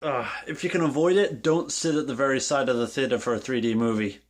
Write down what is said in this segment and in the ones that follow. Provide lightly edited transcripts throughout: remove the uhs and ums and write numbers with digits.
If you can avoid it, don't sit at the very side of the theater for a 3D movie.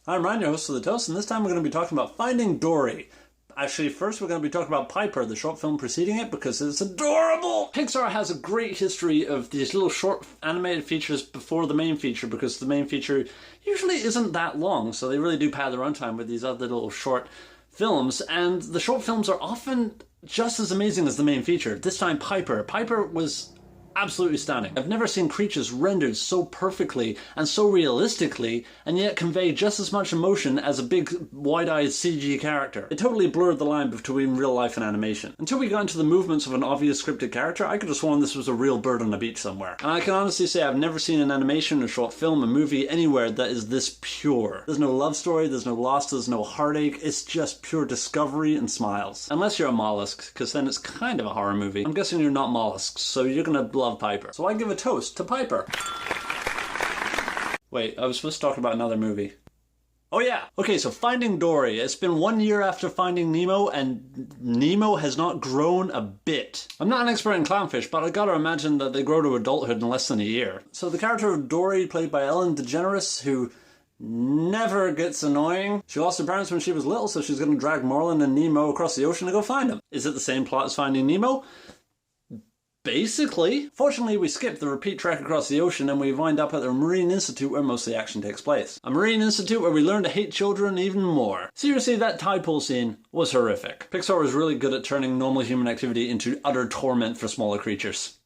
I'm Ryan, your host of The Toast, and this time we're going to be talking about Finding Dory. Actually, first we're going to be talking about Piper, the short film preceding it, because it's adorable! Pixar has a great history of these little short animated features before the main feature, because the main feature usually isn't that long, so they really do pad the runtime with these other little short films, and the short films are often just as amazing as the main feature. This time, Piper. Piper was absolutely stunning. I've never seen creatures rendered so perfectly and so realistically and yet convey just as much emotion as a big wide-eyed CG character. It totally blurred the line between real life and animation. Until we got into the movements of an obvious scripted character, I could have sworn this was a real bird on a beach somewhere. And I can honestly say I've never seen an animation, a short film, a movie anywhere that is this pure. There's no love story, there's no loss, there's no heartache, it's just pure discovery and smiles. Unless you're a mollusk, because then it's kind of a horror movie. I'm guessing you're not mollusks, so you're gonna love Piper. So I give a toast to Piper. Wait, I was supposed to talk about another movie. Oh yeah! Okay, so Finding Dory. It's been 1 year after Finding Nemo, and Nemo has not grown a bit. I'm not an expert in clownfish, but I gotta imagine that they grow to adulthood in less than a year. So the character of Dory, played by Ellen DeGeneres, who never gets annoying. She lost her parents when she was little, so she's gonna drag Marlin and Nemo across the ocean to go find them. Is it the same plot as Finding Nemo? Basically. Fortunately, we skip the repeat trek across the ocean and we wind up at the Marine Institute where most of the action takes place. A Marine Institute where we learn to hate children even more. Seriously, that tide pool scene was horrific. Pixar was really good at turning normal human activity into utter torment for smaller creatures.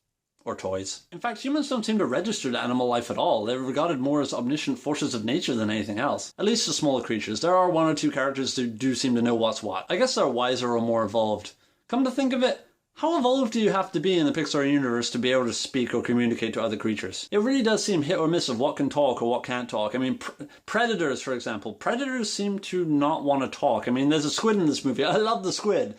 Or toys. In fact, humans don't seem to register to animal life at all. They're regarded more as omniscient forces of nature than anything else. At least the smaller creatures. There are one or two characters who do seem to know what's what. I guess they're wiser or more evolved. Come to think of it, how evolved do you have to be in the Pixar universe to be able to speak or communicate to other creatures? It really does seem hit or miss of what can talk or what can't talk. I mean, predators, for example. Predators seem to not want to talk. I mean, there's a squid in this movie. I love the squid.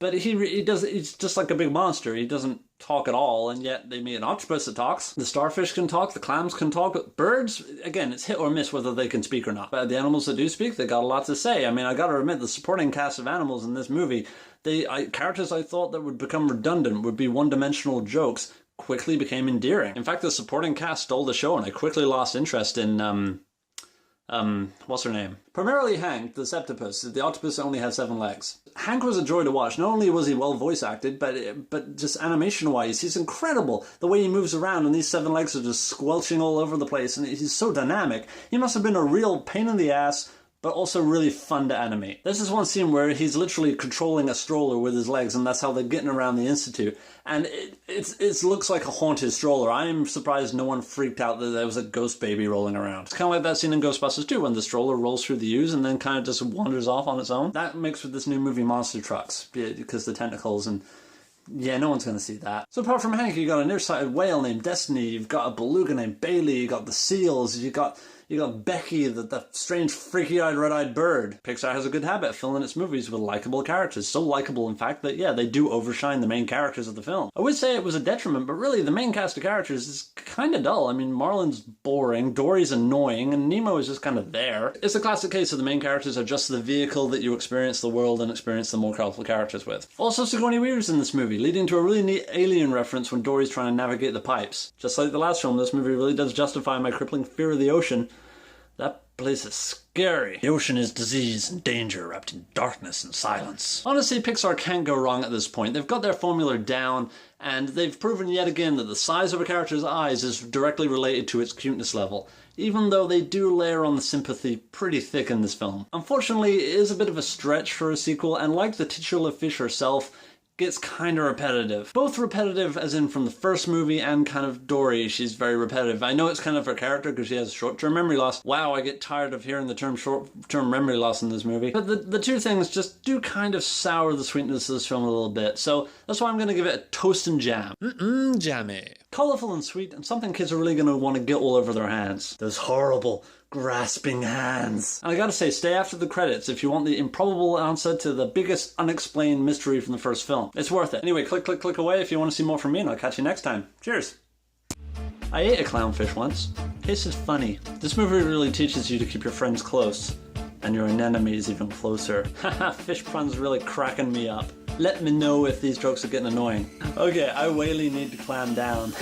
But he's just like a big monster. He doesn't talk at all, and yet they made an octopus that talks. The starfish can talk, the clams can talk, but birds, again, it's hit or miss whether they can speak or not. But the animals that do speak, they got a lot to say. I mean, I gotta admit, the supporting cast of animals in this movie, characters I thought that would become redundant, would be one-dimensional jokes, quickly became endearing. In fact, the supporting cast stole the show, and I quickly lost interest in, what's her name? Primarily Hank, the septopus. The octopus only has 7 legs. Hank was a joy to watch. Not only was he well voice acted, but just animation-wise, he's incredible. The way he moves around and these 7 legs are just squelching all over the place, and he's so dynamic. He must have been a real pain in the ass, but also really fun to animate. There's this one scene where he's literally controlling a stroller with his legs, and that's how they're getting around the Institute. And it looks like a haunted stroller. I am surprised no one freaked out that there was a ghost baby rolling around. It's kind of like that scene in Ghostbusters 2 when the stroller rolls through the U's and then kind of just wanders off on its own. That mixed with this new movie Monster Trucks, because the tentacles and... yeah, no one's going to see that. So apart from Hank, you got a nearsighted whale named Destiny, you've got a beluga named Bailey, you got the seals, you got Becky, the strange freaky-eyed red-eyed bird. Pixar has a good habit of filling its movies with likable characters. So likable, in fact, that, yeah, they do overshine the main characters of the film. I would say it was a detriment, but really, the main cast of characters is kind of dull. I mean, Marlin's boring, Dory's annoying, and Nemo is just kind of there. It's a classic case of the main characters are just the vehicle that you experience the world and experience the more colorful characters with. Also, Sigourney Weaver's in this movie, leading to a really neat alien reference when Dory's trying to navigate the pipes. Just like the last film, this movie really does justify my crippling fear of the ocean. That place is scary. The ocean is disease and danger wrapped in darkness and silence. Honestly, Pixar can't go wrong at this point. They've got their formula down, and they've proven yet again that the size of a character's eyes is directly related to its cuteness level, even though they do layer on the sympathy pretty thick in this film. Unfortunately, it is a bit of a stretch for a sequel, and like the titular fish herself, gets kind of repetitive. Both repetitive as in from the first movie and kind of Dory, she's very repetitive. I know it's kind of her character because she has short-term memory loss. Wow, I get tired of hearing the term short-term memory loss in this movie. But the two things just do kind of sour the sweetness of this film a little bit. So that's why I'm going to give it a toast and jam. Jammy. Colourful and sweet, and something kids are really going to want to get all over their hands. Those horrible, grasping hands. And I gotta say, stay after the credits if you want the improbable answer to the biggest unexplained mystery from the first film. It's worth it. Anyway, click away if you want to see more from me, and I'll catch you next time. Cheers! I ate a clownfish once. Tasted funny. This movie really teaches you to keep your friends close. and your anemone is even closer. Haha, fish pun's really cracking me up. Let me know if these jokes are getting annoying. Okay, I really need to clam down.